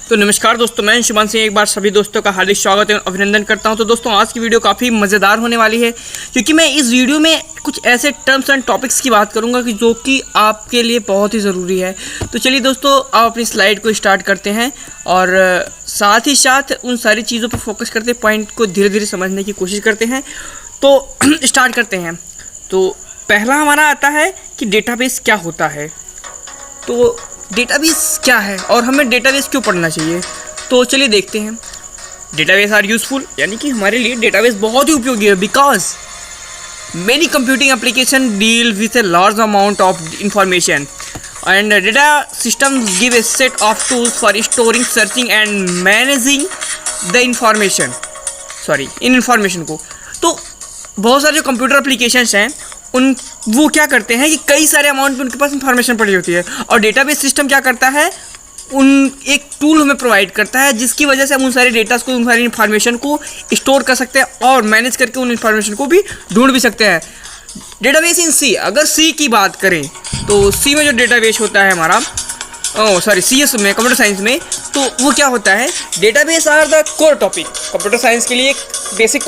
तो नमस्कार दोस्तों, मैं शुभान सिंह एक बार सभी दोस्तों का हार्दिक स्वागत एवं अभिनंदन करता हूं। तो दोस्तों आज की वीडियो काफ़ी मज़ेदार होने वाली है क्योंकि मैं इस वीडियो में कुछ ऐसे टर्म्स एंड टॉपिक्स की बात करूंगा कि जो कि आपके लिए बहुत ही ज़रूरी है। तो चलिए दोस्तों, आप अपनी स्लाइड को स्टार्ट करते हैं और साथ ही साथ उन सारी चीज़ों पर फोकस करते पॉइंट को धीरे धीरे समझने की कोशिश करते हैं। तो स्टार्ट करते हैं। तो पहला हमारा आता है कि डेटाबेस क्या होता है। तो डेटाबेस क्या है और हमें डेटाबेस क्यों पढ़ना चाहिए, तो चलिए देखते हैं। डेटाबेस आर यूजफुल, यानी कि हमारे लिए डेटाबेस बहुत ही उपयोगी है because many computing application deal with a large amount of information and data systems give a set of tools for storing, searching and managing the information को। तो बहुत सारे जो कंप्यूटर एप्लीकेशंस हैं वो क्या करते हैं कि कई सारे अमाउंट में उनके पास इंफॉर्मेशन पड़ी होती है और डेटाबेस सिस्टम क्या करता है, एक टूल हमें प्रोवाइड करता है जिसकी वजह से हम उन सारे डेटास को, उन सारी इन्फॉर्मेशन को स्टोर कर सकते हैं और मैनेज करके उन इन्फॉर्मेशन को भी ढूंढ भी सकते हैं। डेटाबेस इन सी, अगर सी की बात करें तो सी में जो डेटाबेस होता है हमारा, CS में, कंप्यूटर साइंस में, तो वो क्या होता है, database are the core topic. Computer science के लिए एक बेसिक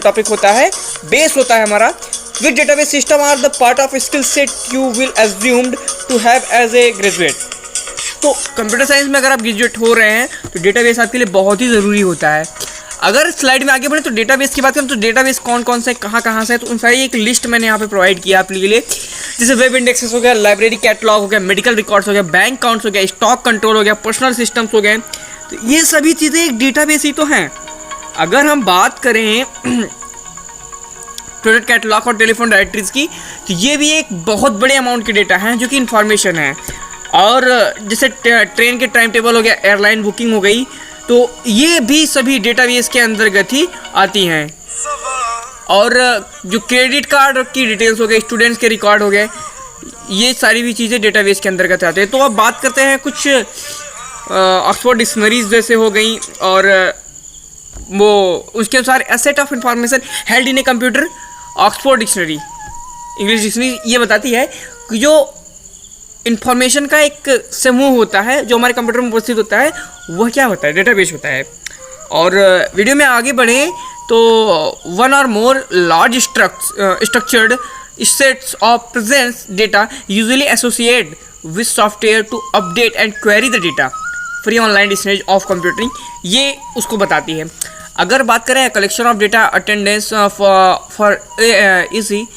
टॉपिक होता है, बेस होता है हमारा। With database system are the part of skill set you will assumed to have as a graduate. तो कंप्यूटर साइंस में अगर आप ग्रेजुएट हो रहे हैं तो डेटाबेस आपके लिए बहुत ही ज़रूरी होता है। अगर स्लाइड में आगे बढ़े तो डेटाबेस की बात करें तो डेटाबेस कौन कौन से, कहाँ से है, तो उन सारी एक लिस्ट मैंने यहाँ पे प्रोवाइड किया आपके लिए। जैसे वेब इंडेक्सेस हो गया, लाइब्रेरी कैटलॉग हो गया, मेडिकल रिकॉर्ड्स हो गया, बैंक अकाउंट्स हो गया, स्टॉक कंट्रोल हो गया, पर्सनल सिस्टम्स हो गए। तो ये सभी चीज़ें एक डेटाबेस ही तो हैं। अगर हम बात करें प्रोडक्ट कैटलॉग और टेलीफोन डायरेक्टरीज की, तो ये भी एक बहुत बड़े अमाउंट के डेटा हैं जो कि इन्फॉर्मेशन है। और जैसे ट्रेन के टाइम टेबल हो गया, एयरलाइन बुकिंग हो गई, तो ये भी सभी डेटाबेस के अंतर्गत ही आती हैं। और जो क्रेडिट कार्ड की डिटेल्स हो गए, स्टूडेंट्स के रिकॉर्ड हो गए, ये सारी भी चीज़ें डेटाबेस के अंतर्गत आते हैं। तो अब बात करते हैं कुछ ऑक्सफोर्ड डिक्शनरीज जैसे हो गई, और वो उसके अनुसार a set of information held in a computer. Oxford dictionary, English dictionary, ये बताती है कि जो इन्फॉर्मेशन का एक समूह होता है जो हमारे कंप्यूटर में उपस्थित होता है, वह क्या होता है, डेटाबेस होता है। और वीडियो में आगे बढ़ें तो one or more large structured sets of presence data usually associate with software to update and query the data. Free online dictionary of computing ये उसको बताती है। अगर बात करें collection of data attendance for easy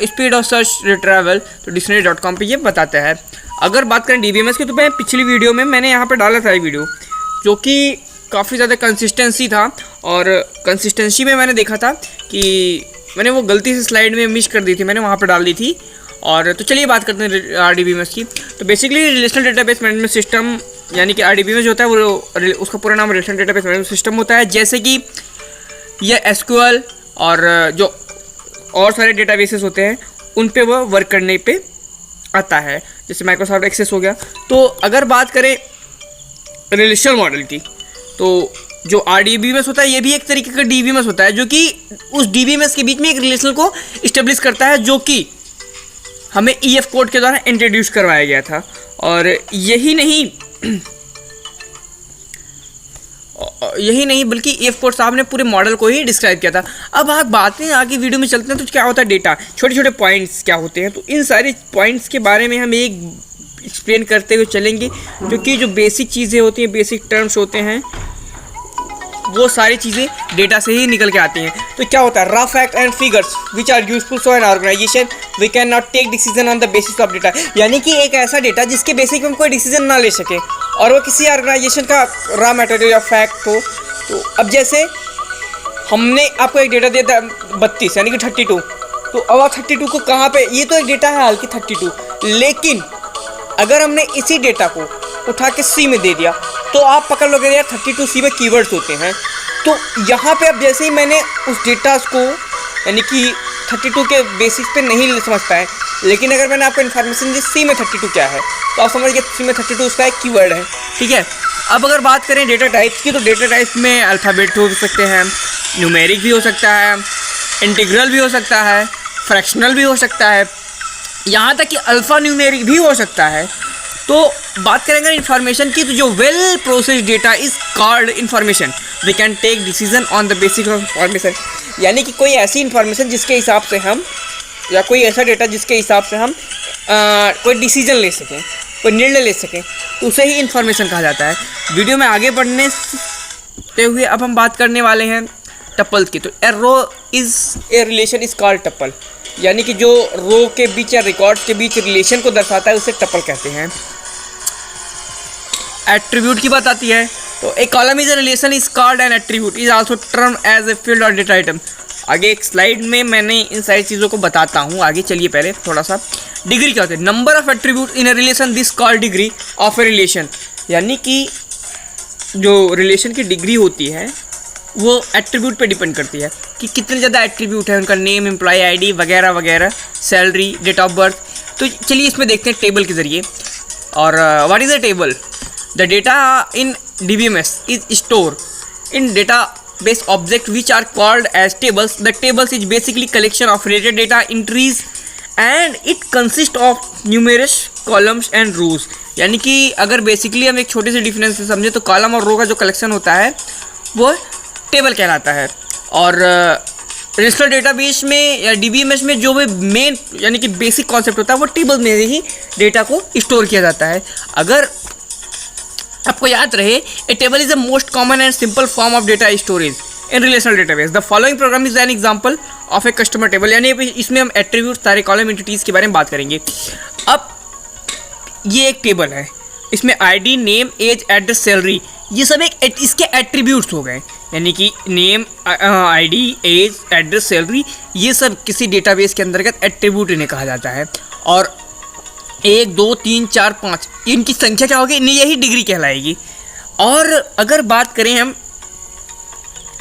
speed of search retrieval, तो डिक्शनरी.com पे ये बताता है। अगर बात करें DBMS की, तो मैं पिछली वीडियो में मैंने यहाँ पे डाला था ये वीडियो, जो कि काफ़ी ज़्यादा कंसिस्टेंसी था। और कंसिस्टेंसी में मैंने देखा था कि मैंने वो गलती से स्लाइड में मिस कर दी थी, मैंने वहाँ पर डाल दी थी। और तो चलिए बात करते हैं RDBMS की। तो basically relational database management system, यानी कि RDBMS जो होता है वो, उसका पूरा नाम रिलेशनल डेटाबेस मैनेजमेंट सिस्टम होता है। जैसे कि यह SQL और जो और सारे डेटाबेसेस होते हैं उन पे वह वर्क करने पे आता है, जैसे माइक्रोसॉफ्ट एक्सेस हो गया। तो अगर बात करें रिलेशनल मॉडल की, तो जो RDBMS होता है ये भी एक तरीके का DBMS होता है, जो कि उस DBMS के बीच में एक रिलेशन को इस्टेब्लिश करता है, जो कि हमें EF कोड के द्वारा इंट्रोड्यूस करवाया गया था। और यही नहीं बल्कि EF कोड साहब ने पूरे मॉडल को ही डिस्क्राइब किया था। अब आप बातें आगे वीडियो में चलते हैं तो क्या होता है डेटा, छोटे छोटे पॉइंट्स क्या होते हैं, तो इन सारे पॉइंट्स के बारे में हम एक एक्सप्लेन करते हुए चलेंगे, जो कि जो बेसिक चीज़ें होती हैं, बेसिक टर्म्स होते हैं, वो सारी चीज़ें डेटा से ही निकल के आती हैं। तो क्या होता है, raw fact and figures which are useful for an organization we can not take decision on the basis of data, यानी कि एक ऐसा डेटा जिसके बेसिक में हम कोई डिसीजन ना ले सके और वो किसी ऑर्गेनाइजेशन का रॉ मटेरियल या फैक्ट हो। तो अब जैसे हमने आपको एक डेटा दिया था 32 यानी कि 32, तो अब आप 32 को कहाँ पे, ये तो एक डेटा है हाल की 32, लेकिन अगर हमने इसी डेटा को उठा के C में दे दिया तो आप पकड़ लोगे यार 32 C में कीवर्ड्स होते हैं। तो यहाँ पे अब जैसे ही मैंने उस डेटा को, यानी कि 32 के बेसिस पे नहीं समझ पाए, लेकिन अगर मैंने आपको इन्फॉर्मेशन दी C में 32 क्या है, तो आप समझ गए C में 32 उसका एक कीवर्ड है, ठीक है। अब अगर बात करें डेटा टाइप्स की, तो डेटा टाइप्स में अल्फ़ाबेट हो सकते हैं, न्यूमेरिक भी हो सकता है, इंटीग्रल भी हो सकता है, फ्रैक्शनल भी हो सकता है, यहाँ तक कि अल्फ़ा न्यूमेरिक भी हो सकता है। तो बात करेंगे इन्फॉर्मेशन की, तो जो well processed data is called information. We can take decision on the basis of information, यानी कि कोई ऐसी इन्फॉर्मेशन जिसके हिसाब से हम, या कोई ऐसा डेटा जिसके हिसाब से हम कोई डिसीजन ले सकें, कोई निर्णय ले सकें, तो उसे ही इन्फॉर्मेशन कहा जाता है। वीडियो में आगे बढ़ने से हुए अब हम बात करने वाले हैं टपल्स की। तो a row is a relation is called tuple, यानी कि जो रो के बीच या रिकॉर्ड्स के बीच रिलेशन को दर्शाता है उसे टपल कहते हैं। एट्रीब्यूट की बात आती है, तो a column is a relation is called an attribute is also term as a field or data item. आगे एक स्लाइड में मैंने इन सारी चीज़ों को बताता हूँ, आगे चलिए पहले थोड़ा सा। डिग्री क्या होता है? Number of attribute in a relation this called degree of a relation, यानी कि जो रिलेशन की डिग्री होती है वो एट्रीब्यूट पे डिपेंड करती है कि कितने ज़्यादा एट्रीब्यूट है, उनका नेम, एम्प्लॉय आईडी वगैरह वगैरह, सैलरी, डेट ऑफ बर्थ। तो चलिए इसमें देखते हैं टेबल के ज़रिए। और what is a table? The data in DBMS is store in data base object which are called as tables. The tables is basically collection of related data entries and it consists of numerous columns and rows. यानी कि अगर basically हम एक छोटे से difference से समझे तो कॉलम और रो का जो कलेक्शन होता है वो टेबल कहलाता है। और रिलेशनल डेटाबेस में या DBMS में जो भी मेन यानी कि बेसिक कॉन्सेप्ट होता है वो टेबल में ही डेटा को स्टोर किया जाता है। अगर आपको याद रहे, a table is the most common and simple form of data storage in relational database. The following program is an example of a customer table, यानी इसमें हम एट्रीब्यूट, सारे कॉलम, एंटिटीज के बारे में बात करेंगे। अब ये एक टेबल है, इसमें ID, name, age, address, salary, ये सब एक इसके एट्रीब्यूट्स हो गए, यानी कि name, ID, age, address, salary, ये सब किसी डेटाबेस के अंतर्गत एट्रीब्यूट इन्हें कहा जाता है। और 1 2 3 4 5 इनकी संख्या क्या होगी? यही डिग्री कहलाएगी। और अगर बात करें हम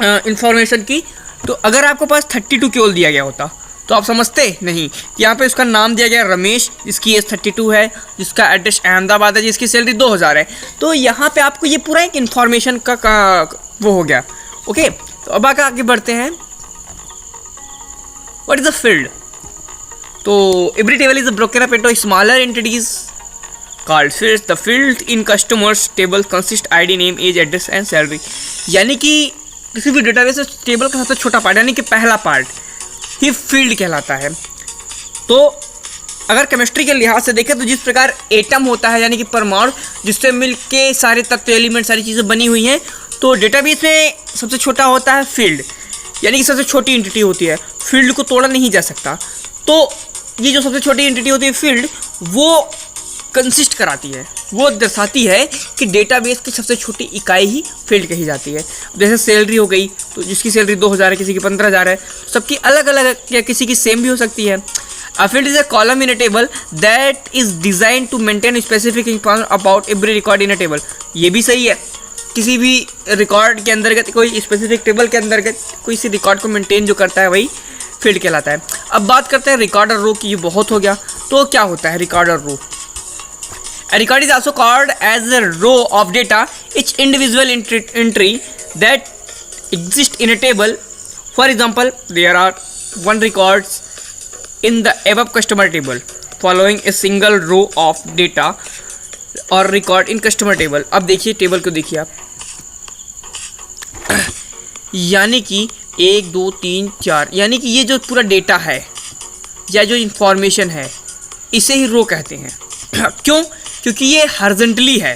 इंफॉर्मेशन की, तो अगर आपको पास 32 केवल दिया गया होता तो आप समझते नहीं। यहाँ पे उसका नाम दिया गया रमेश, जिसकी एज 32 है, जिसका एड्रेस अहमदाबाद है, जिसकी सैलरी 2000 है, तो यहाँ पे आपको ये पूरा एक इन्फॉर्मेशन का वो हो गया। ओके, तो अब आगे बढ़ते हैं। What is a field? तो every table is broken up into smaller entities called fields. The field in customers table consist ID, name, age, address and salary. यानी कि किसी भी डेटाबेस में टेबल का सबसे छोटा पार्ट यानी कि पहला पार्ट ही फील्ड कहलाता है। तो अगर केमिस्ट्री के लिहाज से देखें तो जिस प्रकार एटम होता है यानी कि परमाणु, जिससे मिलके सारे तत्व, एलिमेंट, सारी चीज़ें बनी हुई हैं, तो डेटाबेस में सबसे छोटा होता है फील्ड, यानी कि सबसे छोटी एंटिटी होती है। फील्ड को तोड़ा नहीं जा सकता। तो ये जो सबसे छोटी एंटिटी होती है फील्ड, वो कंसिस्ट कराती है, वो दर्शाती है कि डेटाबेस की सबसे छोटी इकाई ही फील्ड कही जाती है। जैसे सैलरी हो गई, तो जिसकी सैलरी 2000 है, किसी की 15000 है, सबकी अलग अलग या किसी की सेम भी हो सकती है। A field is a column in a table that is designed to maintain specific information about every record in a table. ये भी सही है, किसी भी रिकॉर्ड के अंतर्गत, कोई स्पेसिफिक टेबल के अंतर्गत कोई सी रिकॉर्ड को मेंटेन जो करता है वही फील्ड कहलाता है। अब बात करते हैं रिकॉर्ड और रो की, ये बहुत हो गया। तो क्या होता है रिकॉर्ड और रो? A record is also called as a row of data, each individual entry that exists in a table. For example, there are 1 records in the above customer table following a single row of data or record in customer table. अब देखिए table को देखिए आप, यानी कि 1 2 3 4, यानी कि ये जो पूरा डेटा है या जो इंफॉर्मेशन है इसे ही रो कहते हैं। क्यों? क्योंकि ये हॉरिजॉन्टली है,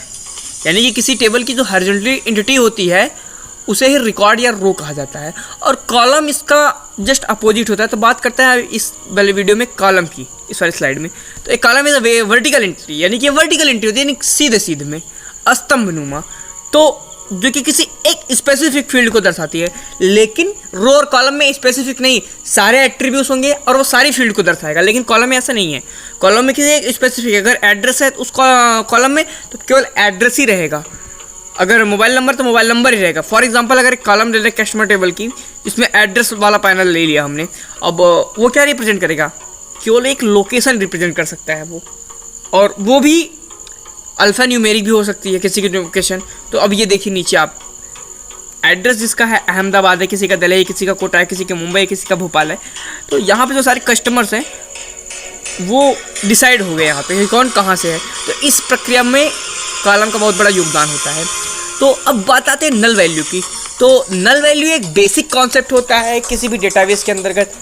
यानी कि किसी टेबल की जो हॉरिजॉन्टली एंटिटी होती है उसे ही रिकॉर्ड या रो कहा जाता है। और कॉलम इसका जस्ट अपोजिट होता है। तो बात करते हैं इस वाले वीडियो में कॉलम की, इस वाली स्लाइड में। तो एक column is a vertical entry, यानी कि वर्टिकल एंट्री होती है, यानी सीधे सीधे में स्तंभनुमा, तो जो कि किसी एक स्पेसिफिक फील्ड को दर्शाती है। लेकिन रो और कॉलम में स्पेसिफिक नहीं, सारे एट्रीब्यूट्स होंगे और वो सारी फील्ड को दर्शाएगा। लेकिन कॉलम में ऐसा नहीं है। कॉलम में किसी एक स्पेसिफिक, अगर एड्रेस है तो उस कॉलम में तो केवल एड्रेस ही रहेगा, अगर मोबाइल नंबर तो मोबाइल नंबर ही रहेगा। फॉर एग्जांपल अगर एक कॉलम ले लें कस्टमर टेबल की, जिसमें एड्रेस वाला पैनल ले लिया हमने, अब वो क्या रिप्रेजेंट करेगा? केवल एक लोकेशन रिप्रेजेंट कर सकता है वो, और वो भी अल्फ़ा न्यूमेरिक भी हो सकती है किसी की लोकेशन। तो अब ये देखिए नीचे आप, एड्रेस जिसका है अहमदाबाद है, किसी का दिल्ली है, किसी का कोटा है, किसी का मुंबई है, किसी का भोपाल है। तो यहाँ पे जो सारे कस्टमर्स हैं वो डिसाइड हो गया यहाँ पे कि कौन कहाँ से है। तो इस प्रक्रिया में कॉलम का बहुत बड़ा योगदान होता है। तो अब बात आते हैं नल वैल्यू की। तो नल वैल्यू एक बेसिक कॉन्सेप्ट होता है किसी भी डेटाबेस के अंतर्गत।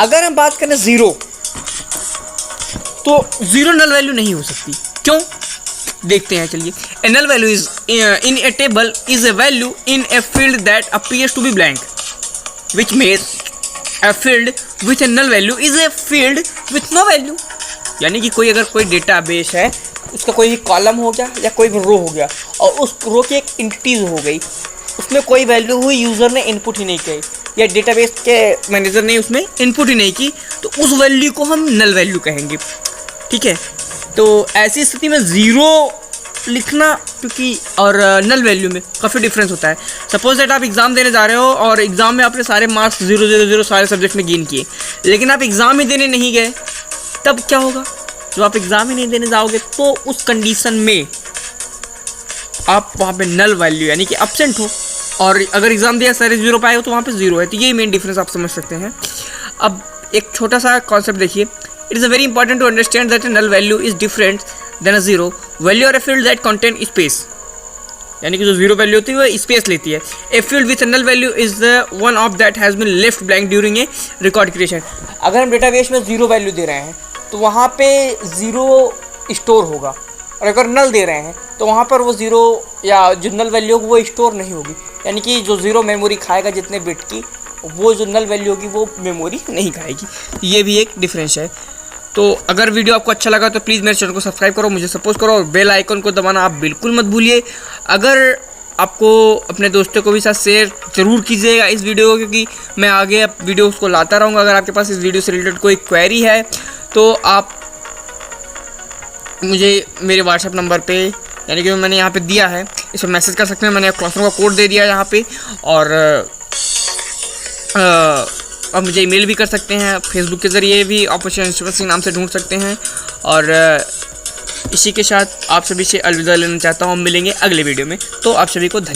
अगर हम बात करें ज़ीरो, तो ज़ीरो नल वैल्यू नहीं हो सकती। क्यों, देखते हैं चलिए। A null value is in a table is a value in a field that appears to be blank which makes a field with a null value is a field with no value. यानी कि कोई अगर कोई database है, उसका कोई भी column हो गया या कोई भी रो हो गया, और उस रो की एक एंटिटीज हो गई, उसमें कोई वैल्यू हुई, यूज़र ने इनपुट ही नहीं की या डेटाबेस के मैनेजर ने उसमें इनपुट ही नहीं की, तो उस वैल्यू को हम नल वैल्यू कहेंगे। ठीक है, तो ऐसी स्थिति में ज़ीरो लिखना क्योंकि और नल वैल्यू में काफ़ी डिफरेंस होता है। सपोज दैट आप एग्ज़ाम देने जा रहे हो और एग्ज़ाम में आपने सारे मार्क्स 0 0 0 सारे सब्जेक्ट में गेन किए, लेकिन आप एग्ज़ाम ही देने नहीं गए, तब क्या होगा? जब आप एग्ज़ाम ही नहीं देने जाओगे तो उस कंडीशन में आप वहाँ पे नल वैल्यू यानी कि एब्सेंट हो, और अगर एग्ज़ाम दिया सारे 0 पाए हो तो वहाँ पे 0 है। तो यही मेन डिफरेंस आप समझ सकते हैं। अब एक छोटा सा कॉन्सेप्ट देखिए। It is a very important to understand that a null value is different than a zero value or a field that contain space. यानी कि जो ज़ीरो वैल्यू होती है वो स्पेस लेती है। A field with a null value is the one of that has been left blank during a record creation. अगर हम डेटाबेस में 0 वैल्यू दे रहे हैं तो वहाँ पे 0 स्टोर होगा, और अगर नल दे रहे हैं तो वहाँ पर वो 0 या जो नल वैल्यू होगी वो स्टोर नहीं होगी। यानी कि जो 0 मेमोरी खाएगा जितने बिट की, वो जो नल वैल्यू होगी वो मेमोरी नहीं खाएगी। ये भी एक डिफरेंस है। तो अगर वीडियो आपको अच्छा लगा तो प्लीज़ मेरे चैनल को सब्सक्राइब करो, मुझे सपोर्ट करो, और बेल आइकन को दबाना आप बिल्कुल मत भूलिए। अगर आपको अपने दोस्तों को भी साथ शेयर ज़रूर कीजिएगा इस वीडियो को, क्योंकि मैं आगे वीडियो उसको लाता रहूँगा। अगर आपके पास इस वीडियो से रिलेटेड कोई क्वेरी है तो आप मुझे मेरे व्हाट्सएप नंबर पे, यानी कि मैंने यहाँ पे दिया है, इस पर मैसेज कर सकते हैं। मैंने क्लासरूम का कोड दे दिया है यहाँ पे, और आप मुझे ईमेल भी कर सकते हैं। फेसबुक के ज़रिए भी अपॉर्चुनिटी नाम से ढूंढ सकते हैं। और इसी के साथ आप सभी से अलविदा लेना चाहता हूँ। हम मिलेंगे अगले वीडियो में। तो आप सभी को धन्यवाद।